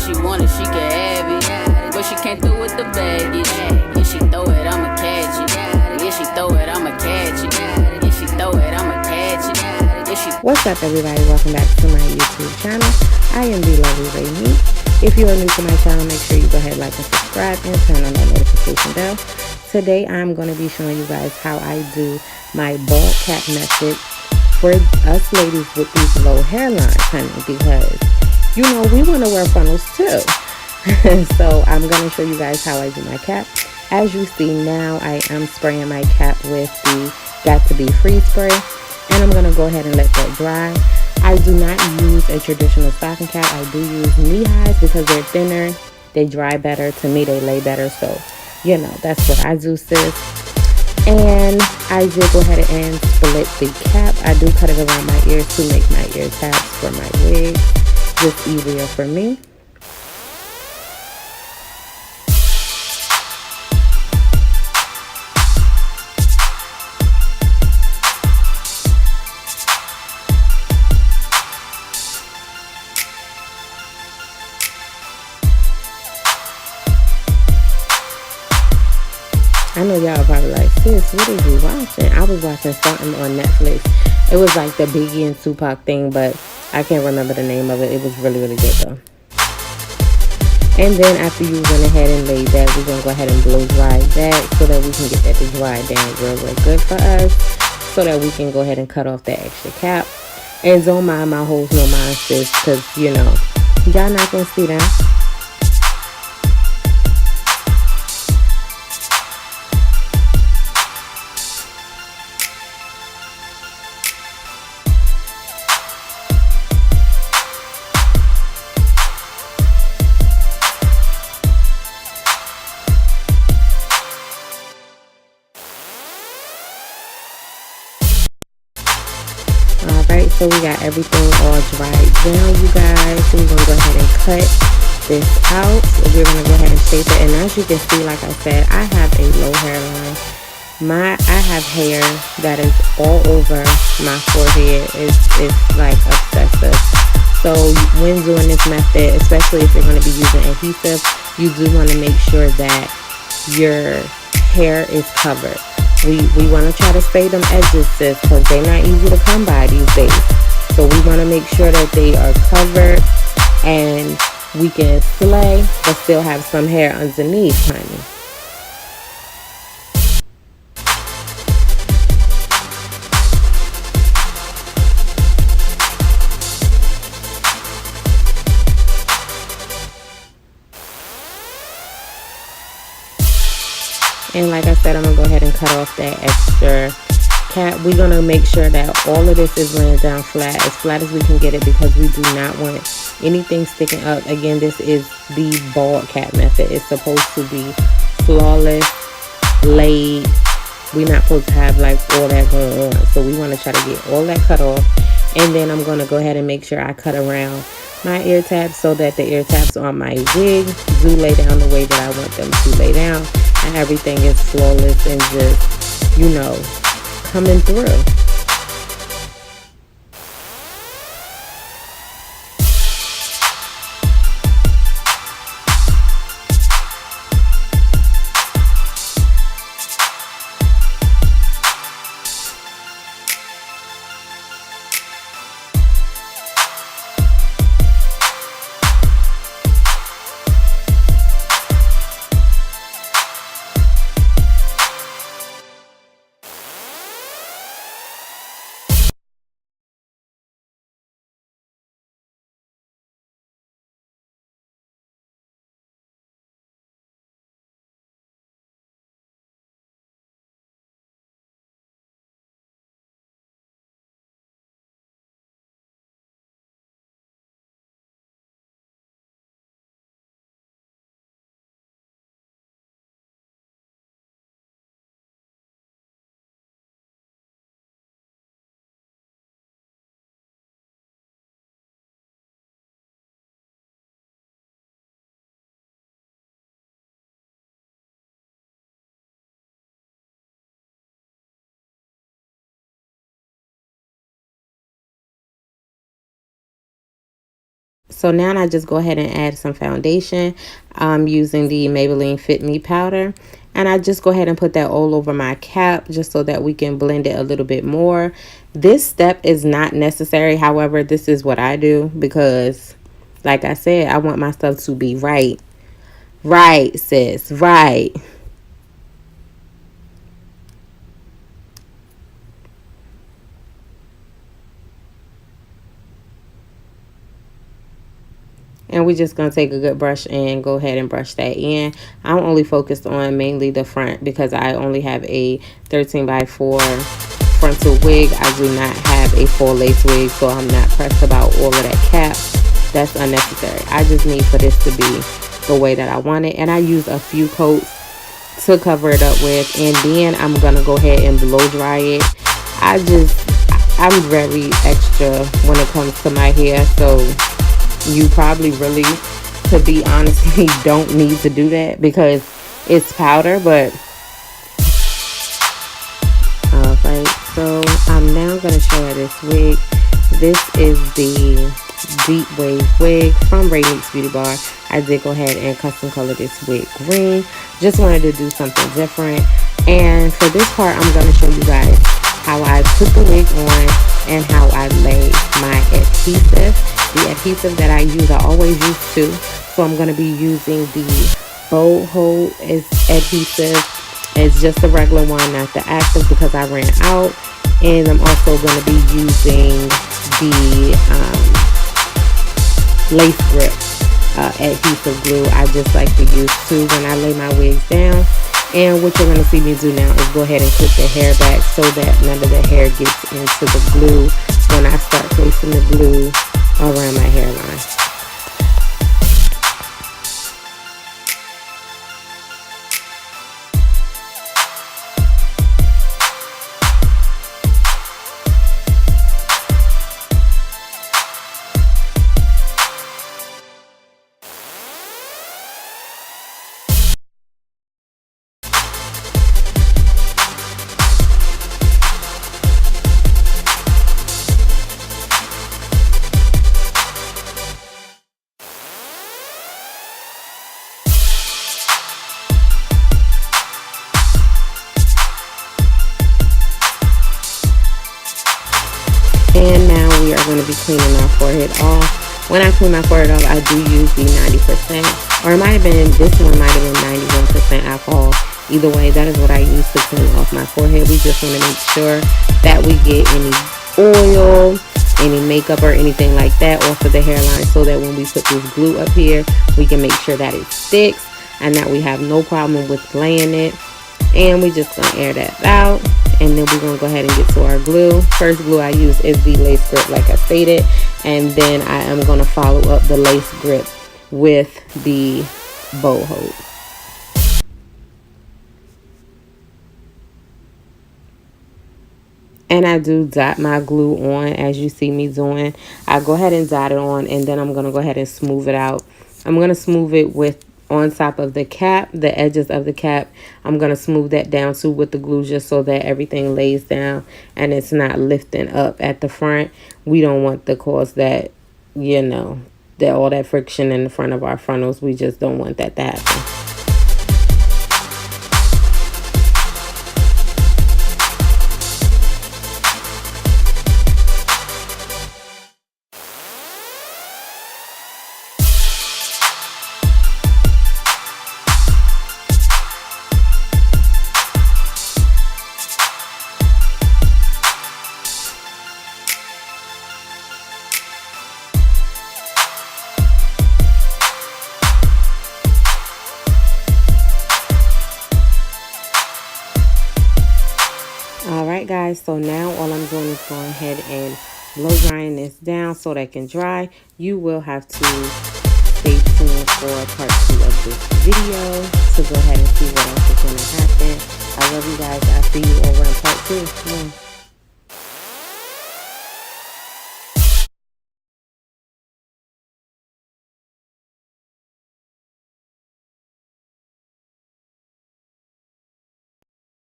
she want it, she can have it. But she can't throw with the baggage. If she throw it, I'ma catch it. If she throw it, I'ma catch it. If she throw it, I'ma catch it. If she... What's up, everybody? Welcome back to my YouTube channel. I am the lovely Rainy. If you are new to my channel, make sure you go ahead, like, and subscribe, and turn on that notification bell. Today, I'm going to be showing you guys how I do my bald cap method for us ladies with these low hairlines, honey, because, you know, we want to wear funnels too. So I'm going to show you guys how I do my cap. As you see now, I am spraying my cap with the Got to Be Free spray, and I'm going to go ahead and let that dry. I do not use a traditional stocking cap. I do use knee highs because they're thinner, they dry better. To me, they lay better. So, you know, that's what I do, sis. And I did go ahead and split the cap. I do cut it around my ears to make my ear tabs for my wig just easier for me. I know y'all probably like, sis, what are you watching? I was watching something on Netflix. It was like the Biggie and Tupac thing, but I can't remember the name of it. It was really, really good though. And then after you went ahead and laid that, we're going to go ahead and blow dry that so that we can get that to dry down real, real good for us. So that we can go ahead and cut off that extra cap. And don't mind my holes, no mind, sis, because, you know, y'all not going to see that. Alright, so we got everything all dried down, you guys. So we're going to go ahead and cut this out. So we're going to go ahead and shape it. And as you can see, like I said, I have a low hairline. I have hair that is all over my forehead. It's like obsessive. So when doing this method, especially if you're going to be using adhesive, you do want to make sure that your hair is covered. We want to try to spray them edges, sis, because they're not easy to come by these days. So we want to make sure that they are covered and we can slay but still have some hair underneath, honey. And like I said, I'm going to go ahead and cut off that extra cap. We're going to make sure that all of this is laying down flat as we can get it, because we do not want anything sticking up. Again, this is the bald cap method. It's supposed to be flawless, laid. We're not supposed to have like all that going on. So we want to try to get all that cut off. And then I'm going to go ahead and make sure I cut around my ear tabs so that the ear tabs on my wig do lay down the way that I want them to lay down. And everything is flawless and just, you know, coming through. So now I just go ahead and add some foundation. I'm using the Maybelline Fit Me powder. And I just go ahead and put that all over my cap just so that we can blend it a little bit more. This step is not necessary. However, this is what I do because, like I said, I want my stuff to be right. Right, sis. Right. And we're just going to take a good brush and go ahead and brush that in. I'm only focused on mainly the front because I only have a 13x4 frontal wig. I do not have a full lace wig, so I'm not pressed about all of that cap. That's unnecessary. I just need for this to be the way that I want it. And I use a few coats to cover it up with. And then I'm going to go ahead and blow dry it. I'm very extra when it comes to my hair, so you probably really, to be honest, don't need to do that because it's powder. But alright, so I'm now going to show her this wig. This is the Deep Wave wig from Rainique's Beauty Bar. I did go ahead and custom color this wig green. Just wanted to do something different. And for this part, I'm going to show you guys how I put the wig on and how I lay my adhesive. The adhesive that I use, I always use two. So I'm going to be using the bow hold as adhesive. It's just a regular one, not the active, because I ran out. And I'm also going to be using the lace grip adhesive glue. I just like to use two when I lay my wigs down. And what you're going to see me do now is go ahead and clip the hair back so that none of the hair gets into the glue when I start placing the glue around my hairline. And now we are going to be cleaning our forehead off. When I clean my forehead off, I do use the 90%, or it might have been, this one might have been 91% alcohol. Either way, that is what I use to clean off my forehead. We just want to make sure that we get any oil, any makeup or anything like that off of the hairline, so that when we put this glue up here, we can make sure that it sticks and that we have no problem with laying it. And we just gonna air that out, and then we're gonna go ahead and get to our glue. First glue I use is the lace grip, like I stated, and then I am gonna follow up the lace grip with the bow hold. And I do dot my glue on, as you see me doing. I go ahead and dot it on, and then I'm gonna go ahead and smooth it out. I'm gonna smooth it with on top of the cap, the edges of the cap. I'm going to smooth that down too with the glue, just so that everything lays down and it's not lifting up at the front. We don't want to cause that, you know, that all that friction in the front of our frontals. We just don't want that to happen. Alright guys, so now all I'm doing is going ahead and blow drying this down so that it can dry. You will have to stay tuned for part 2 of this video to go ahead and see what else is going to happen. I love you guys. I'll see you over in part 2.